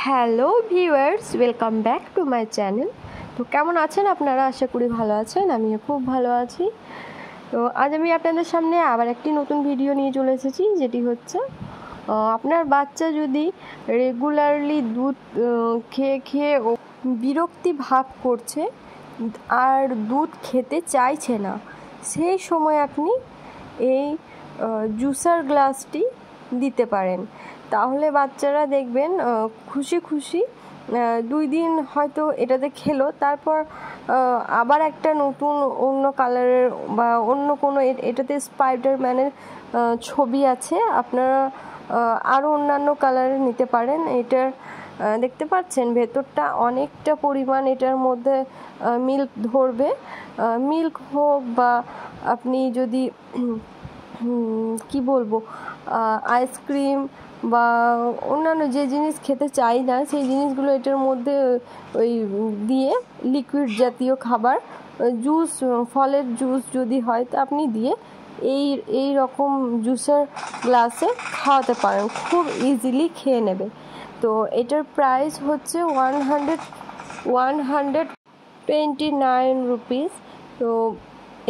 Hello viewers, welcome back to my channel. তো কেমন আছেন আপনারা? আশা করি ভালো আছেন। আমিও খুব ভালো আছি। তো আজ আমি আপনাদের সামনে আবার একটি নতুন ভিডিও নিয়ে চলে এসেছি, যেটি হচ্ছে আপনার বাচ্চা যদি রেগুলারলি দুধ খেয়ে খেয়ে বিরক্তি ভাব করছে আর দুধ খেতে চাইছে না, সেই সময় আপনি এই জুসার গ্লাসটি দিতে পারেন। তাহলে বাচ্চারা দেখবেন খুশি খুশি 2 দিন হয়তো এটাতে খেলো, তারপর আবার একটা নতুন অন্য কালারের বা অন্য কোনো এটাতে স্পাইডারম্যানের ছবি আছে, আপনারা আরও অন্যান্য কালারের নিতে পারেন। এটার দেখতে পাচ্ছেন ভেতরটা অনেকটা পরিমাণ এটার মধ্যে মিল্ক ধরবে। মিল্ক হোক বা আপনি যদি কি বলবো আইসক্রিম বা অন্যান্য যে জিনিস খেতে চাই না সেই জিনিসগুলো এটার মধ্যে ওই দিয়ে লিকুইড জাতীয় খাবার, জুস, ফলের জুস যদি হয় তা আপনি দিয়ে এই রকম জুসের গ্লাসে খাওয়াতে পারেন, খুব ইজিলি খেয়ে নেবে। তো এটার প্রাইস হচ্ছে 129 রুপিস। তো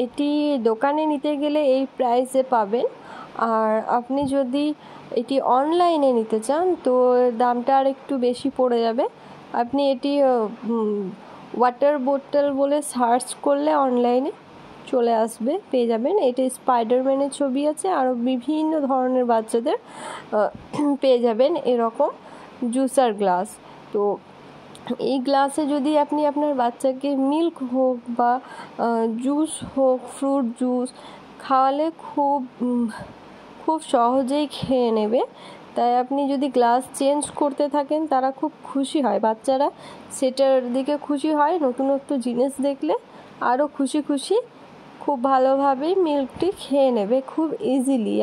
এটি দোকানে নিতে গেলে এই প্রাইসে পাবেন, আর আপনি যদি এটি অনলাইনে নিতে চান তো দামটা আর একটু বেশি পড়ে যাবে। আপনি এটি ওয়াটার বোতল বলে সার্চ করলে অনলাইনে চলে আসবে, পেয়ে যাবেন। এটি স্পাইডারম্যানের ছবি আছে, আরও বিভিন্ন ধরনের বাচ্চাদের পেয়ে যাবেন এরকম জুসার গ্লাস। তো এই গ্লাসে যদি আপনি আপনার বাচ্চাকে মিল্ক হোক বা জুস হোক, ফ্রুট জুস খাওয়ালে খুব সহজেই খেয়ে নেবে। তাই আপনি যদি গ্লাস চেঞ্জ করতে থাকেন তারা খুব খুশি হয়, বাচ্চারা সেটার দিকে খুশি হয়। নতুনত্ব জিনিস দেখলে আরও খুশি খুশি খুব ভালোভাবেই মিল্কটি খেয়ে নেবে খুব ইজিলি।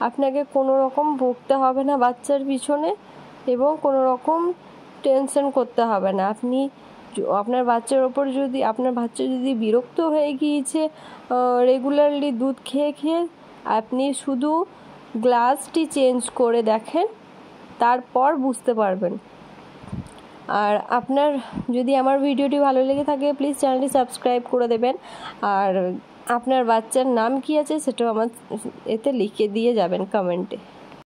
আপনাকে কোনো রকম ভুগতে হবে না বাচ্চার পিছনে, এবং কোনো রকম টেনশন করতে হবে না। আপনার বাচ্চার ওপর যদি আপনার বাচ্চা যদি বিরক্ত হয়ে গিয়েছে রেগুলারলি দুধ খেয়ে খেয়ে, আপনি শুধু গ্লাসটি চেঞ্জ করে দেখেন, তারপর বুঝতে পারবেন। আর আপনার যদি আমার ভিডিওটি ভালো লেগে থাকে প্লিজ চ্যানেলটি সাবস্ক্রাইব করে দেবেন, আর আপনার বাচ্চার নাম কি আছে সেটাও আমার এতে লিখে দিয়ে যাবেন কমেন্টে।